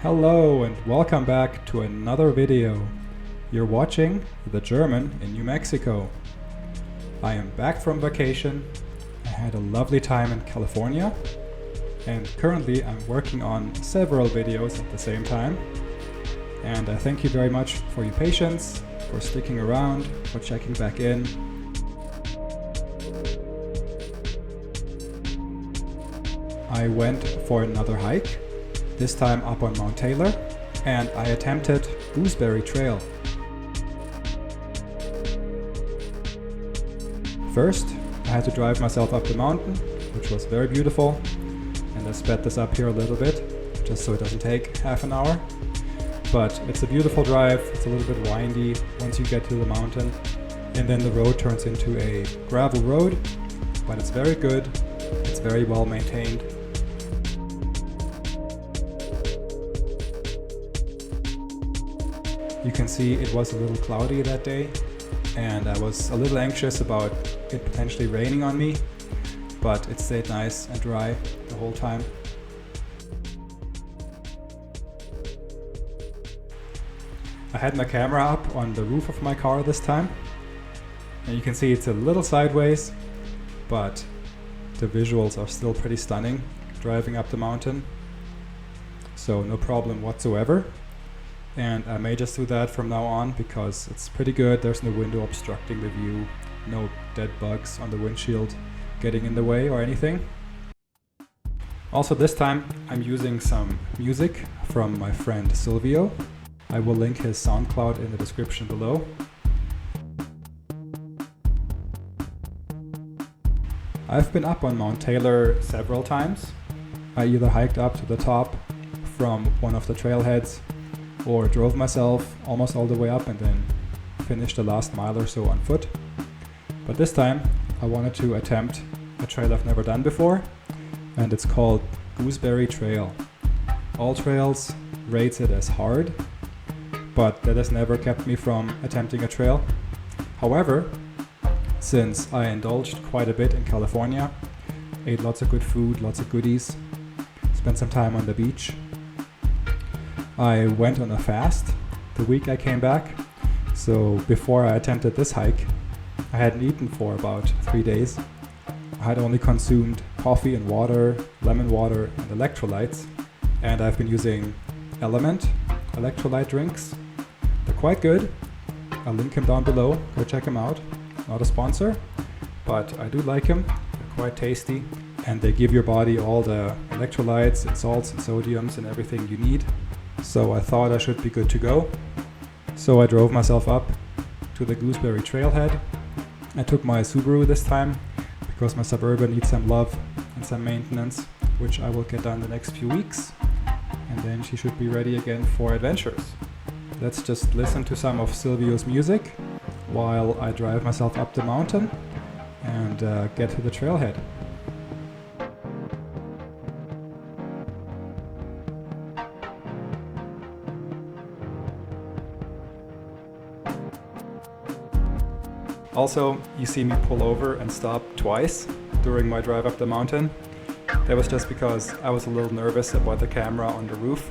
Hello and welcome back to another video. You're watching The German in New Mexico. I am back from vacation. I had a lovely time in California and currently I'm working on several videos at the same time. And I thank you very much for your patience, for sticking around, for checking back in. I went for another hike, this time up on Mount Taylor, and I attempted Gooseberry Trail. First, I had to drive myself up the mountain, which was very beautiful, and I sped this up here a little bit, just so it doesn't take half an hour. But it's a beautiful drive, it's a little bit windy once you get to the mountain, and then the road turns into a gravel road, but it's very good, it's very well maintained. You can see it was a little cloudy that day, and I was a little anxious about it potentially raining on me, but it stayed nice and dry the whole time. I had my camera up on the roof of my car this time, and you can see it's a little sideways, but the visuals are still pretty stunning driving up the mountain, so no problem whatsoever. And I may just do that from now on because it's pretty good. There's no window obstructing the view, no dead bugs on the windshield getting in the way or anything. Also this time I'm using some music from my friend Silvio. I will link his SoundCloud in the description below. I've been up on Mount Taylor several times. I either hiked up to the top from one of the trailheads or drove myself almost all the way up and then finished the last mile or so on foot. But this time I wanted to attempt a trail I've never done before, and it's called Gooseberry Trail. All Trails rates it as hard, but that has never kept me from attempting a trail. However, since I indulged quite a bit in California, ate lots of good food, lots of goodies, spent some time on the beach, I went on a fast the week I came back. So before I attempted this hike, I hadn't eaten for about 3 days. I had only consumed coffee and water, lemon water and electrolytes, and I've been using Element electrolyte drinks. They're quite good. I'll link him down below, go check him out. Not a sponsor, but I do like him. They're quite tasty and they give your body all the electrolytes and salts and sodiums and everything you need. So I thought I should be good to go. So I drove myself up to the Gooseberry Trailhead. I took my Subaru this time because my Suburban needs some love and some maintenance, which I will get done the next few weeks. And then she should be ready again for adventures. Let's just listen to some of Silvio's music while I drive myself up the mountain and get to the trailhead. Also, you see me pull over and stop twice during my drive up the mountain. That was just because I was a little nervous about the camera on the roof,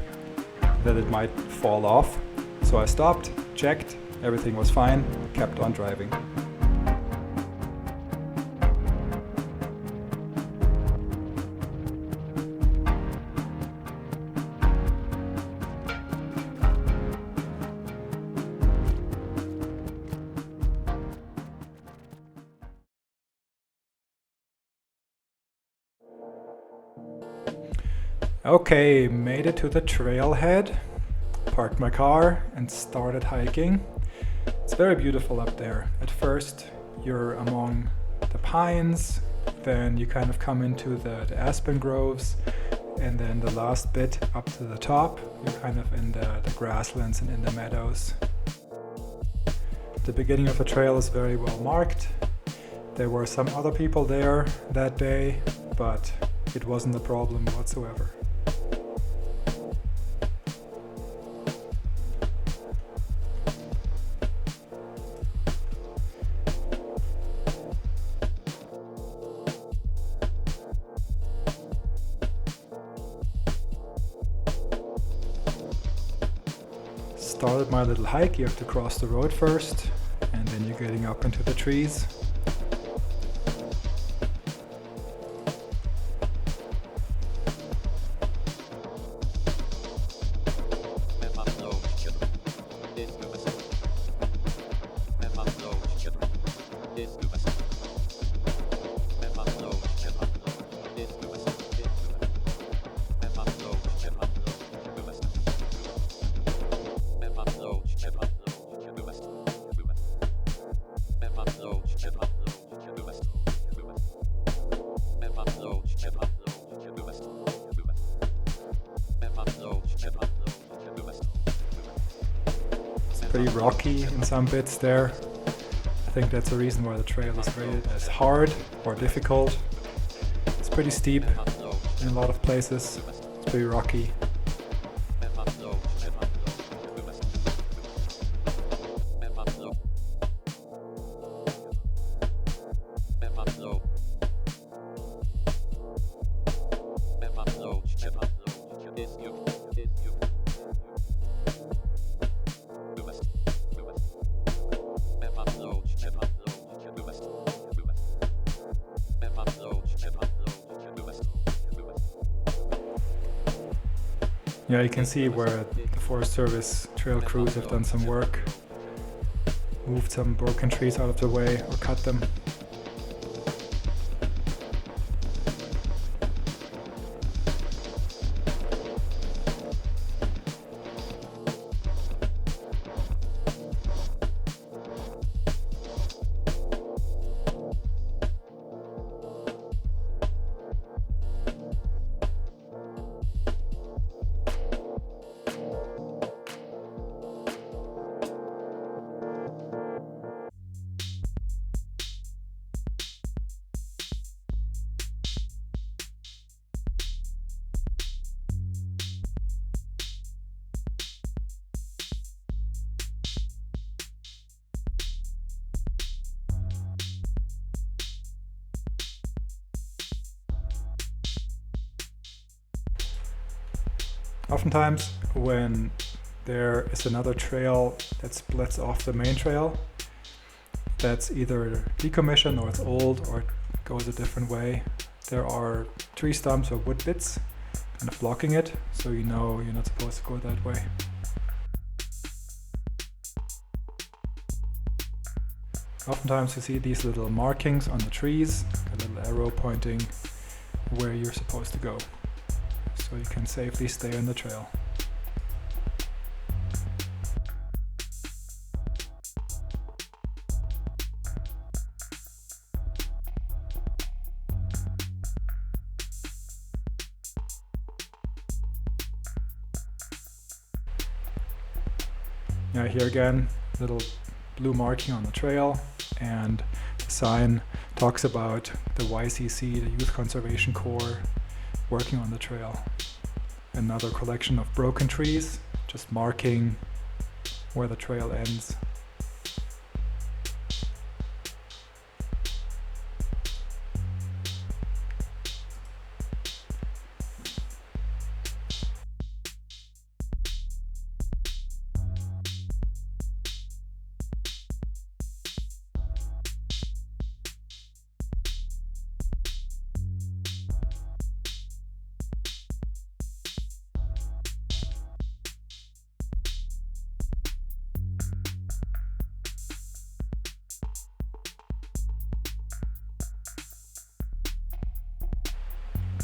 that it might fall off. So I stopped, checked, everything was fine, kept on driving. Okay, made it to the trailhead, parked my car and started hiking. It's very beautiful up there. At first you're among the pines, then you kind of come into the aspen groves, and then the last bit up to the top, you're kind of in the grasslands and in the meadows. The beginning of the trail is very well marked. There were some other people there that day, but it wasn't a problem whatsoever. started my little hike, you have to cross the road first, and then you're getting up into the trees. Pretty rocky in some bits there. I think that's the reason why the trail is rated as hard or difficult. It's pretty steep in a lot of places. It's pretty rocky. Yeah, you can see where the Forest Service trail crews have done some work, moved some broken trees out of the way or cut them. Oftentimes, when there is another trail that splits off the main trail, that's either decommissioned or it's old or it goes a different way, there are tree stumps or wood bits kind of blocking it, so you know you're not supposed to go that way. Oftentimes you see these little markings on the trees, a little arrow pointing where you're supposed to go, so you can safely stay on the trail. Now here again, little blue marking on the trail, and the sign talks about the YCC, the Youth Conservation Corps, working on the trail. Another collection of broken trees, just marking where the trail ends.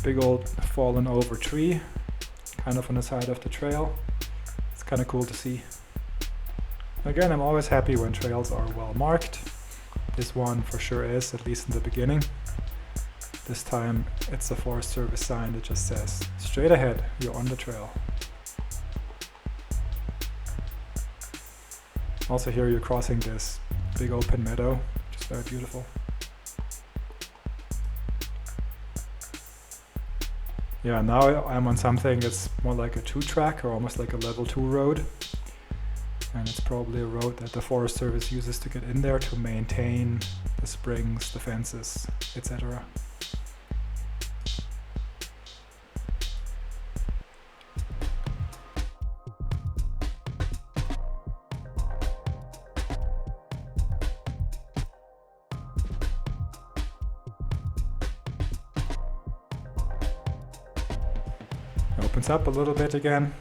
Big old fallen over tree, kind of on the side of the trail. It's kind of cool to see. Again, I'm always happy when trails are well marked. This one for sure is, at least in the beginning. This time it's the Forest Service sign that just says, straight ahead, you're on the trail. Also here you're crossing this big open meadow, which is very beautiful. Yeah, now I'm on something that's more like a 2-track or almost like a level 2 road. And it's probably a road that the Forest Service uses to get in there to maintain the springs, the fences, etc. It opens up a little bit again,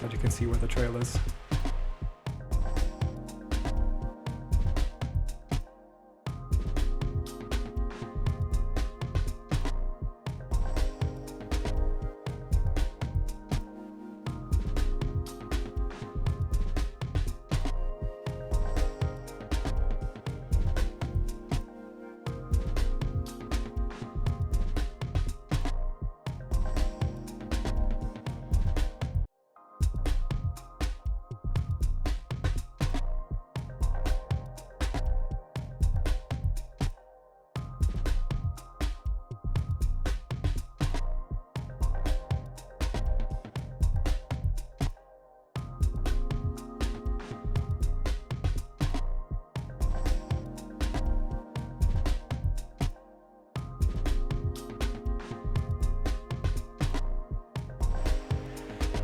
but you can see where the trail is.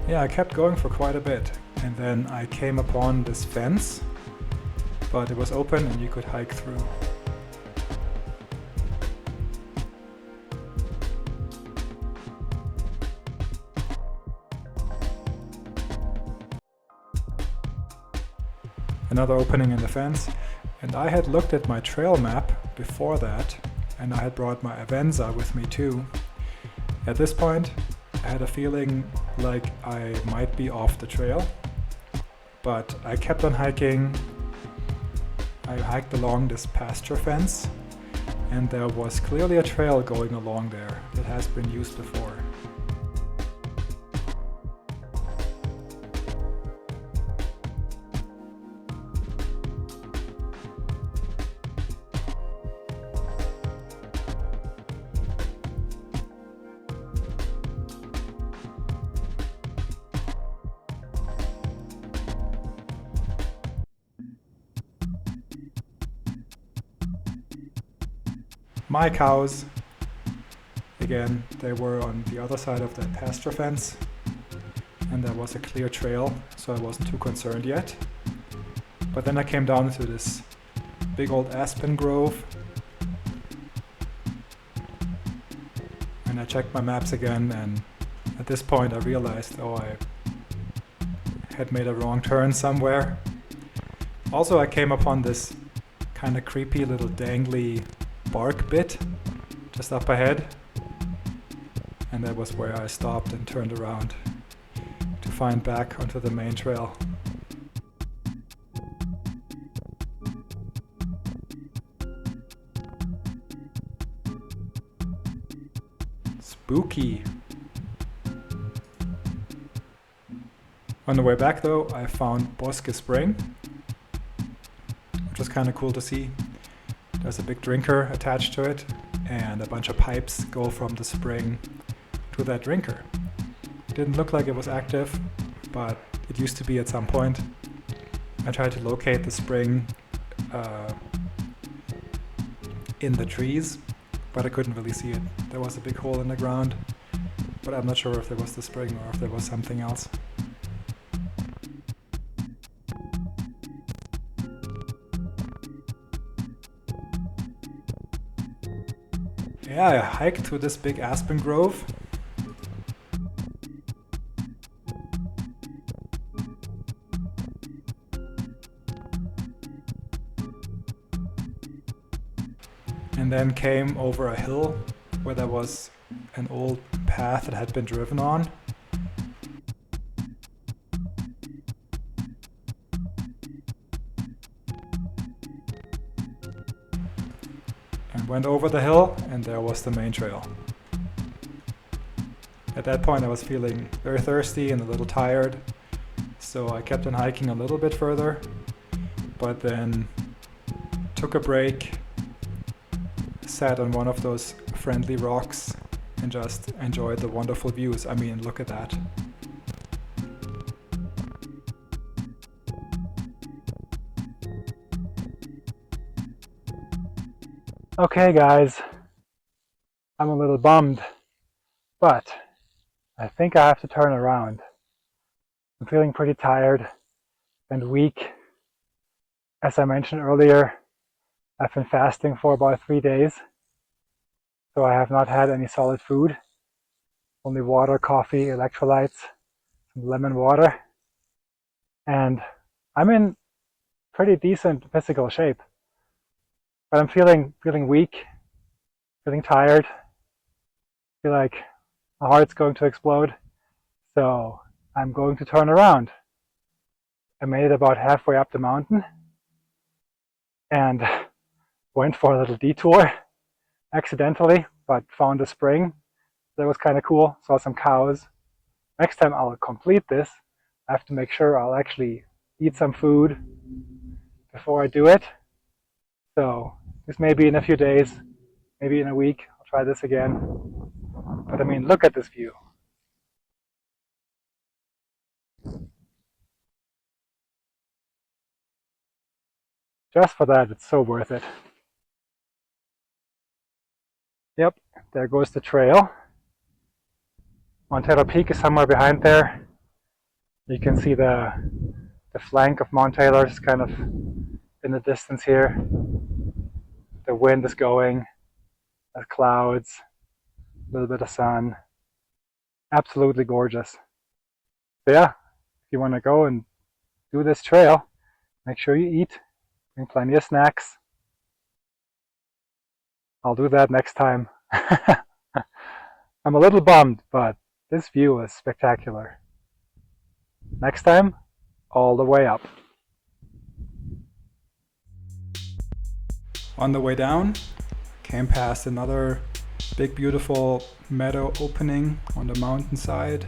Yeah, I kept going for quite a bit, and then I came upon this fence, but it was open and you could hike through. Another opening in the fence, and I had looked at my trail map before that, and I had brought my Avenza with me too. At this point, I had a feeling like I might be off the trail, but I kept on hiking. I hiked along this pasture fence, and there was clearly a trail going along there that has been used before. My cows, again, they were on the other side of that pasture fence, and there was a clear trail, so I wasn't too concerned yet. But then I came down into this big old aspen grove, and I checked my maps again, and at this point I realized, oh, I had made a wrong turn somewhere. Also, I came upon this kind of creepy little dangly bark bit just up ahead, and that was where I stopped and turned around to find back onto the main trail. Spooky. On the way back though, I found Bosque Spring, which was kind of cool to see. There's a big drinker attached to it, and a bunch of pipes go from the spring to that drinker. It didn't look like it was active, but it used to be at some point. I tried to locate the spring in the trees, but I couldn't really see it. There was a big hole in the ground, but I'm not sure if there was the spring or if there was something else. Yeah, I hiked through this big aspen grove. And then came over a hill where there was an old path that had been driven on. And went over the hill, and there was the main trail. At that point I was feeling very thirsty and a little tired, so I kept on hiking a little bit further, but then took a break, sat on one of those friendly rocks, and just enjoyed the wonderful views. I mean, look at that. Okay guys, I'm a little bummed, but I think I have to turn around. I'm feeling pretty tired and weak. As I mentioned earlier, I've been fasting for about 3 days, so I have not had any solid food. Only water, coffee, electrolytes, some lemon water. And I'm in pretty decent physical shape. But I'm feeling weak, feeling tired, feel like my heart's going to explode. So I'm going to turn around. I made it about halfway up the mountain and went for a little detour accidentally, but found a spring. That was kind of cool. Saw some cows. Next time I'll complete this, I have to make sure I'll actually eat some food before I do it. So this may be in a few days, maybe in a week. I'll try this again. But I mean, look at this view. Just for that, it's so worth it. Yep, there goes the trail. Mount Taylor Peak is somewhere behind there. You can see the flank of Mount Taylor is kind of in the distance here. The wind is going, there's clouds, a little bit of sun. Absolutely gorgeous. So yeah, if you want to go and do this trail, make sure you eat, bring plenty of snacks. I'll do that next time. I'm a little bummed, but this view is spectacular. Next time, all the way up. On the way down, came past another big beautiful meadow opening on the mountainside.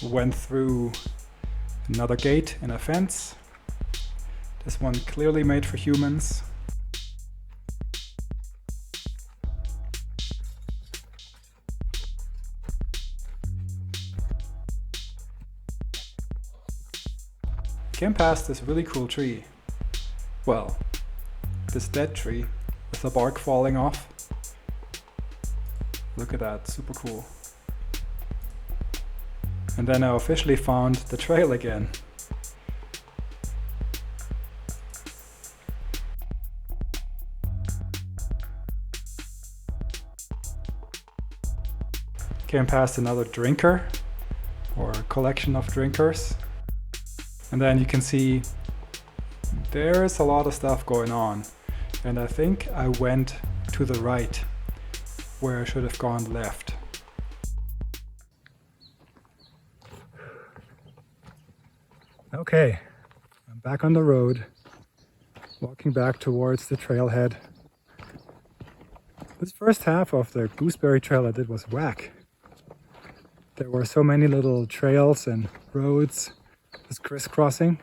Went through another gate and a fence. This one clearly made for humans. Came past this really cool tree. Well, this dead tree with the bark falling off. Look at that, super cool. And then I officially found the trail again. Came past another drinker, or a collection of drinkers. And then you can see there's a lot of stuff going on. And I think I went to the right, where I should have gone left. Okay, I'm back on the road, walking back towards the trailhead. This first half of the Gooseberry Trail I did was whack. There were so many little trails and roads just crisscrossing,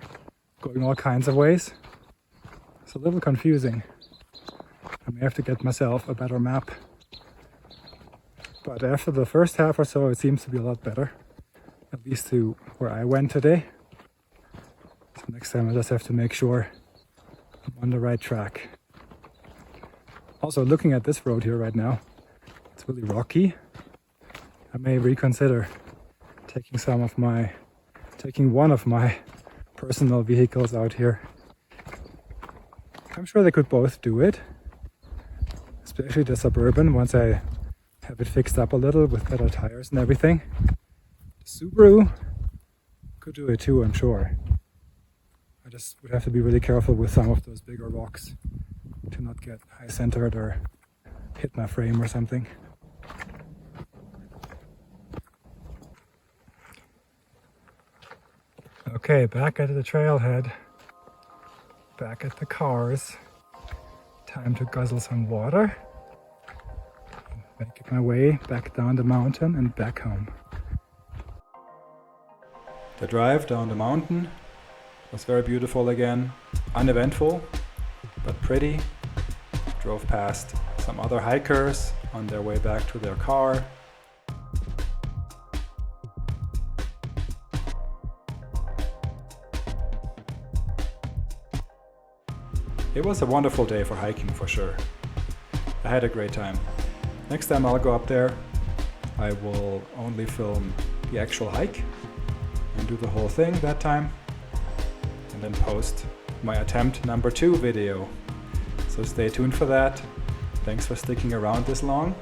going all kinds of ways. It's a little confusing. I may have to get myself a better map. But after the first half or so, it seems to be a lot better. At least to where I went today. So next time I just have to make sure I'm on the right track. Also, looking at this road here right now, it's really rocky. I may reconsider taking one of my personal vehicles out here. I'm sure they could both do it, especially the Suburban once I have it fixed up a little with better tires and everything. The Subaru could do it too, I'm sure. I just would have to be really careful with some of those bigger rocks to not get high centered or hit my frame or something. Okay, back at the trailhead, back at the cars. Time to guzzle some water. Make my way back down the mountain and back home. The drive down the mountain was very beautiful again. Uneventful, but pretty. Drove past some other hikers on their way back to their car. It was a wonderful day for hiking for sure. I had a great time. Next time I'll go up there, I will only film the actual hike and do the whole thing that time, and then post my attempt number 2 video. So stay tuned for that. Thanks for sticking around this long.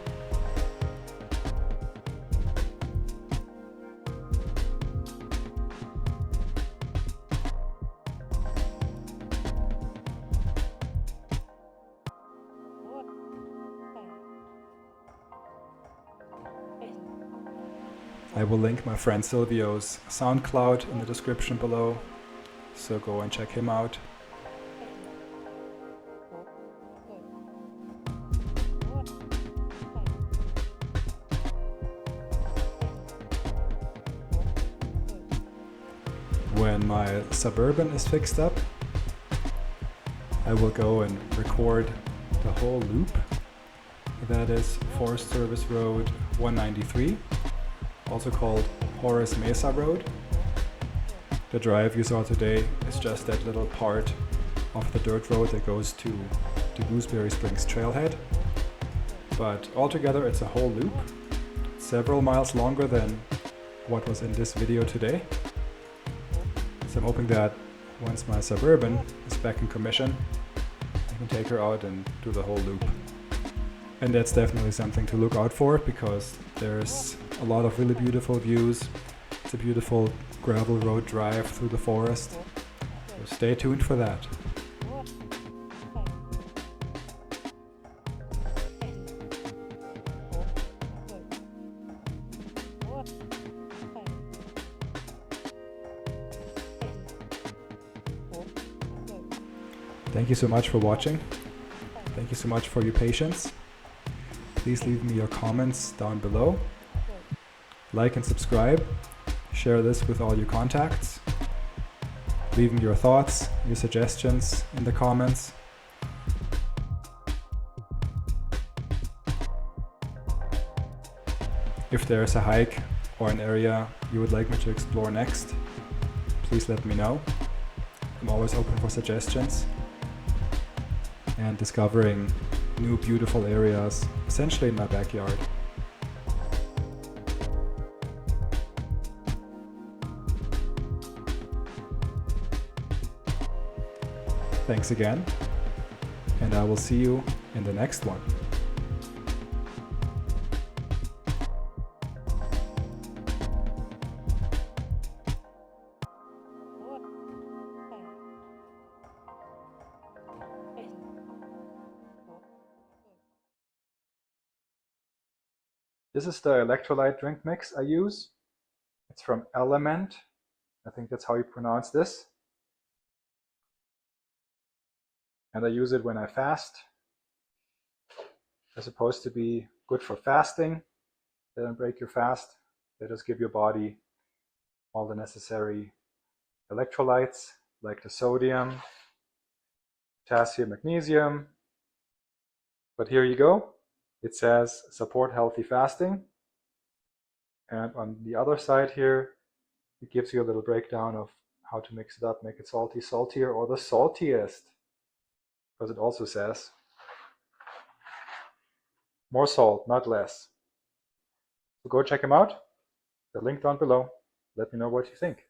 I will link my friend Silvio's SoundCloud in the description below, so go and check him out. When my Suburban is fixed up, I will go and record the whole loop. That is Forest Service Road 193, also called Horace Mesa Road. The drive you saw today is just that little part of the dirt road that goes to Gooseberry Springs Trailhead. But altogether it's a whole loop, several miles longer than what was in this video today. So I'm hoping that once my Suburban is back in commission, I can take her out and do the whole loop. And that's definitely something to look out for, because there's a lot of really beautiful views. It's a beautiful gravel road drive through the forest. So stay tuned for that. Thank you so much for watching. Thank you so much for your patience. Please leave me your comments down below. Like and subscribe. Share this with all your contacts. Leave me your thoughts, your suggestions in the comments. If there's a hike or an area you would like me to explore next, please let me know. I'm always open for suggestions and discovering new beautiful areas, essentially in my backyard. Thanks again, and I will see you in the next one. This is the electrolyte drink mix I use. It's from Element. I think that's how you pronounce this. And I use it when I fast. It's supposed to be good for fasting. They don't break your fast. They just give your body all the necessary electrolytes, like the sodium, potassium, magnesium. But here you go. It says support healthy fasting. And on the other side here, it gives you a little breakdown of how to mix it up, make it salty, saltier, or the saltiest. Because it also says more salt, not less. So go check them out. The link down below. Let me know what you think.